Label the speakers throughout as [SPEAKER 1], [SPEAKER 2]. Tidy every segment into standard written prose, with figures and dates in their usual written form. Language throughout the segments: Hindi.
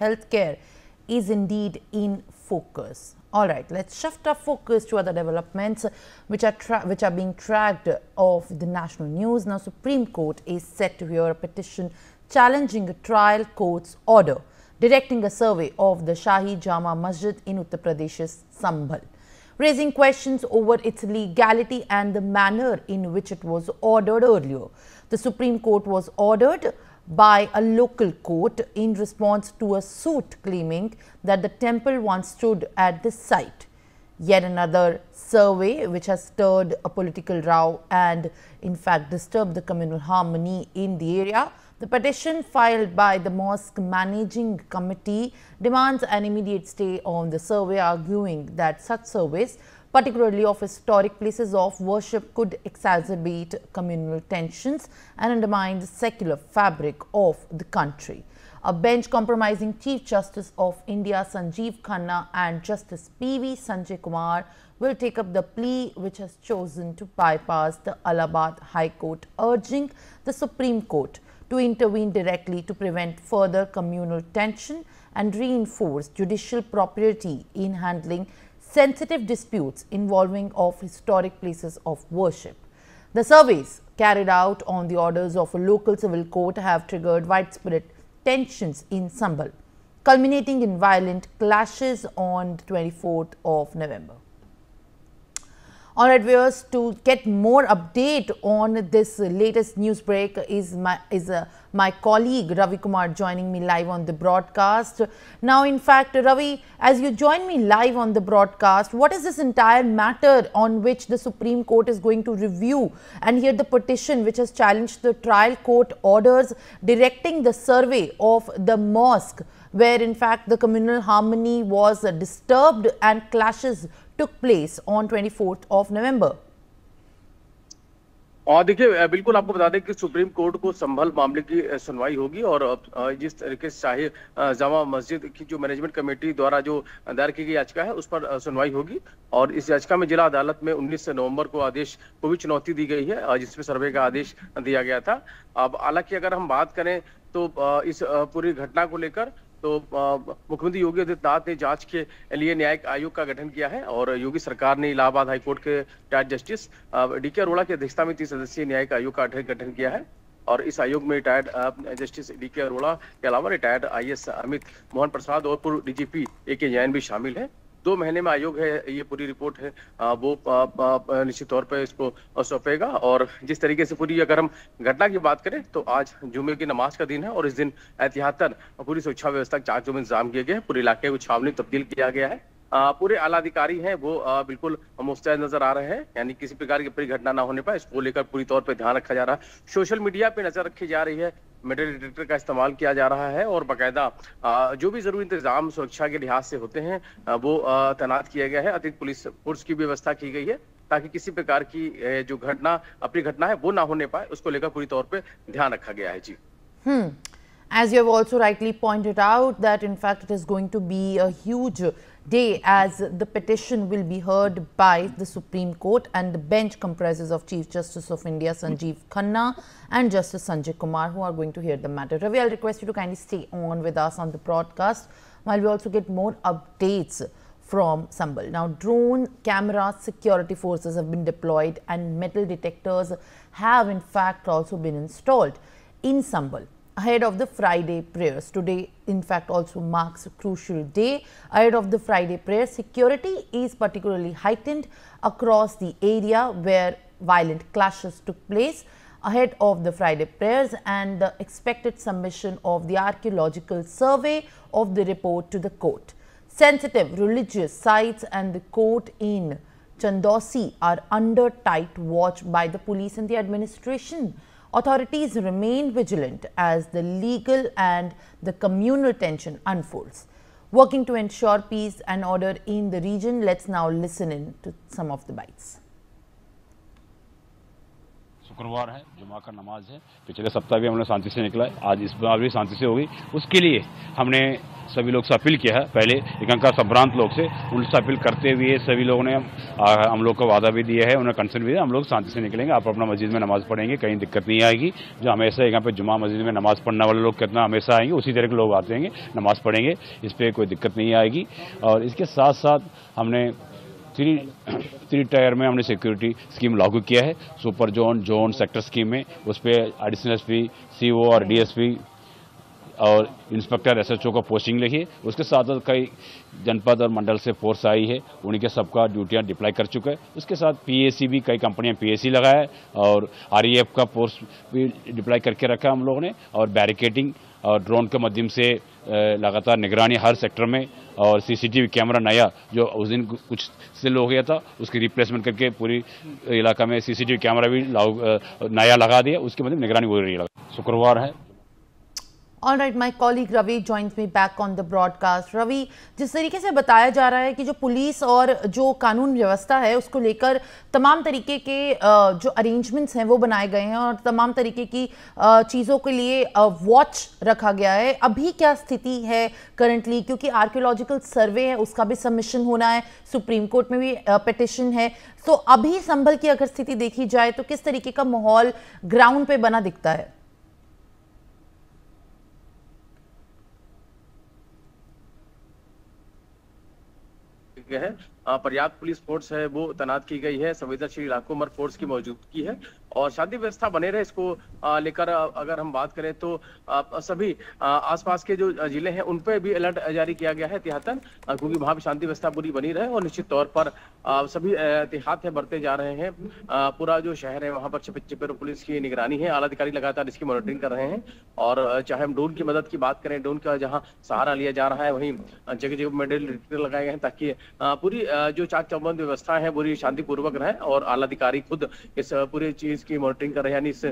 [SPEAKER 1] healthcare is indeed in focus. All right, let's shift our focus to other developments which are being tracked off the national news. Now, Supreme Court is set to hear a petition challenging a trial court's order directing a survey of the Shahi Jama Masjid in Uttar Pradesh's Sambhal, raising questions over its legality and the manner in which it was ordered earlier. The Supreme Court was ordered by a local court in response to a suit claiming that the temple once stood at this site. Yet another survey which has stirred a political row and in fact disturbed the communal harmony in the area. The petition filed by the Mosque Managing Committee demands an immediate stay on the survey, arguing that such surveys, particularly of historic places of worship, could exacerbate communal tensions and undermine the secular fabric of the country. A bench comprising Chief Justice of India Sanjeev Khanna and Justice P.V. Sanjay Kumar will take up the plea which has chosen to bypass the Allahabad High Court, urging the Supreme Court to intervene directly to prevent further communal tension and reinforce judicial propriety in handling sensitive disputes involving of historic places of worship. The surveys carried out on the orders of a local civil court have triggered widespread tensions in Sambhal, culminating in violent clashes on the 24th of November. All right, viewers, to get more update on this latest news break is my colleague Ravi Kumar joining me live on the broadcast. Now, in fact, Ravi, as you join me live on the broadcast, what is this entire matter on which the Supreme Court is going to review and hear the petition which has challenged the trial court orders directing the survey of the mosque, where in fact the communal harmony was disturbed and clashes took place on 24th of November?
[SPEAKER 2] और देखिए, बिल्कुल आपको बता दें कि सुप्रीम कोर्ट को संभल मामले की सुनवाई होगी और जिस तरीके से शाही जामा मस्जिद की जो मैनेजमेंट कमेटी द्वारा जो दायर की गई याचिका है उस पर सुनवाई होगी। और इस याचिका में जिला अदालत में 19 नवंबर को आदेश को भी चुनौती दी गई है जिसमें सर्वे का आदेश दिया गया था। अब हालांकि अगर हम बात करें तो इस पूरी घटना को लेकर तो मुख्यमंत्री योगी आदित्यनाथ ने जांच के लिए न्यायिक आयोग का गठन किया है और योगी सरकार ने इलाहाबाद हाईकोर्ट के रिटायर्ड जस्टिस डी.के. अरोड़ा की अध्यक्षता में 30 सदस्यीय न्यायिक आयोग का गठन किया है। और इस आयोग में रिटायर्ड जस्टिस डी.के. अरोड़ा के अलावा रिटायर्ड आई.ए.एस. अमित मोहन प्रसाद और पूर्व डीजीपी ए.के. जैन भी शामिल है। 2 महीने में आयोग है ये पूरी रिपोर्ट है वो निश्चित तौर पर इसको सौंपेगा। और जिस तरीके से पूरी अगर हम घटना की बात करें तो आज जुमे की नमाज का दिन है और इस दिन एहतियातन पूरी सुरक्षा व्यवस्था के चाक चौबंद इंतजाम किए गए हैं। पूरे इलाके को छावनी तब्दील किया गया है। पूरे आला अधिकारी हैं वो बिल्कुल मुस्तैद नजर आ रहे हैं, यानी किसी प्रकार की बड़ी घटना ना होने पाए इसको लेकर पूरी तौर पे ध्यान रखा जा रहा है। सोशल मीडिया पे नजर रखी जा रही है, मेटल डिटेक्टर का इस्तेमाल किया जा रहा है और बाकायदा जो भी जरूरी इंतजाम सुरक्षा के लिहाज से होते हैं वो तैनात किया गया है। अतिरिक्त पुलिस फोर्स की व्यवस्था की गई है ताकि किसी प्रकार की जो अपनी घटना है वो ना होने पाए, उसको लेकर पूरी तौर पे ध्यान रखा गया है। जी
[SPEAKER 1] As you have also rightly pointed out that in fact it is going to be a huge day as the petition will be heard by the Supreme Court and the bench comprises of Chief Justice of India Sanjeev Khanna and Justice Sanjay Kumar who are going to hear the matter. Ravi, I'll request you to kindly stay on with us on the broadcast while we also get more updates from Sambhal. Now, drone camera security forces have been deployed and metal detectors have in fact also been installed in Sambhal ahead of the Friday prayers. Today, in fact, also marks a crucial day. Ahead of the Friday prayers, security is particularly heightened across the area where violent clashes took place ahead of the Friday prayers and the expected submission of the archaeological survey of the report to the court. Sensitive religious sites and the court in Chandosi are under tight watch by the police and the administration. Authorities remain vigilant as the legal and the communal tension unfolds, working to ensure peace and order in the region. Let's now listen in to some of the bites.
[SPEAKER 3] शुक्रवार है, जुमा का नमाज है। पिछले सप्ताह भी हमने शांति से निकला है, आज इस बार भी शांति से होगी। उसके लिए हमने सभी लोग से अपील किया है, पहले इकंका संभ्रांत लोग से, उनसे अपील करते हुए सभी लोगों ने हम लोग को वादा भी दिया है, उन्हें कंसर्न भी दिया, हम लोग शांति से निकलेंगे, आप अपना मस्जिद में नमाज पढ़ेंगे, कहीं दिक्कत नहीं आएगी। जो हमेशा यहाँ पे जुमा मस्जिद में नमाज पढ़ने वाले लोग कितना हमेशा आएंगे, उसी तरह के लोग आते हैं, नमाज पढ़ेंगे, इस पर कोई दिक्कत नहीं आएगी। और इसके साथ साथ हमने थ्री टायर में हमने सिक्योरिटी स्कीम लागू किया है। सुपर जोन सेक्टर स्कीम में उस पर एडिशनल एसपी, सीओ और डीएसपी और इंस्पेक्टर एसएचओ का पोस्टिंग लिखी है। उसके साथ साथ कई जनपद और मंडल से फोर्स आई है, उन्हीं के सबका ड्यूटियां डिप्लॉय कर चुका है। उसके साथ पीएसी भी, कई कंपनियां पीएसी लगाया है और आरईएफ का फोर्स भी डिप्लॉय करके रखा है हम लोगों ने। और बैरिकेडिंग और ड्रोन के माध्यम से लगातार निगरानी हर सेक्टर में, और सीसीटीवी कैमरा नया जो उस दिन कुछ सेल हो गया था उसकी रिप्लेसमेंट करके पूरी इलाका में सीसीटीवी कैमरा भी नया लगा दिया, उसके माध्यम निगरानी हो रही है। शुक्रवार है।
[SPEAKER 1] All right, my colleague Ravi joins me back on the broadcast. Ravi, जिस तरीके से बताया जा रहा है कि जो पुलिस और जो कानून व्यवस्था है उसको लेकर तमाम तरीके के जो अरेंजमेंट्स हैं वो बनाए गए हैं और तमाम तरीके की चीज़ों के लिए वॉच रखा गया है, अभी क्या स्थिति है करंटली? क्योंकि आर्कियोलॉजिकल सर्वे है, उसका भी सबमिशन होना है, सुप्रीम कोर्ट में भी पिटिशन है, तो अभी संभल की अगर स्थिति देखी जाए तो किस तरीके का माहौल ग्राउंड पे बना दिखता है?
[SPEAKER 2] है पर्याप्त पुलिस फोर्स है वो तैनात की गई है, संवेदनशील इलाकों में फोर्स की मौजूदगी है और शांति व्यवस्था बने रहे इसको लेकर अगर हम बात करें तो सभी आसपास के जो जिले हैं उन पे भी अलर्ट जारी किया गया है एहतियातन, क्योंकि वहां भी शांति व्यवस्था पूरी बनी रहे और निश्चित तौर पर सभी एहतियात बरते जा रहे हैं। पूरा जो शहर है वहां पर छिपे पुलिस की निगरानी है, आला अधिकारी लगातार इसकी मॉनिटरिंग कर रहे हैं और चाहे हम ड्रोन की मदद की बात करें, ड्रोन का जहाँ सहारा लिया जा रहा है वहीं जगह जगह मेडल लगाए गए हैं ताकि पूरी जो चाक चौबंद व्यवस्था है पूरी शांतिपूर्वक रहे और आला अधिकारी खुद इस पूरी चीज की मॉनिटरिंग कर रहे हैं, यानी इस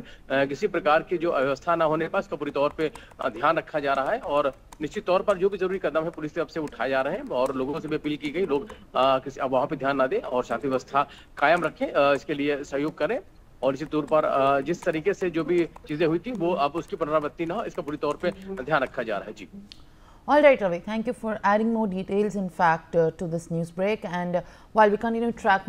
[SPEAKER 2] किसी प्रकार की जो अव्यवस्था ना होने पर इसका पूरी तौर पे ध्यान रखा जा रहा है और निश्चित तौर पर जो भी जरूरी कदम है पुलिस की तरफ से उठाए जा रहे हैं और लोगों से भी अपील की गई लोग किसी वहां पे ध्यान ना दें और शांति व्यवस्था कायम रखें, इसके लिए सहयोग करें और निश्चित तौर पर जिस तरीके से जो भी चीजें हुई थी वो अब उसकी पुनरावृत्ति ना हो, इसका पूरी तौर पे ध्यान रखा जा रहा है। जी।
[SPEAKER 1] All right, Ravi, thank you for adding more details, in fact, to this news break. And while we continue to track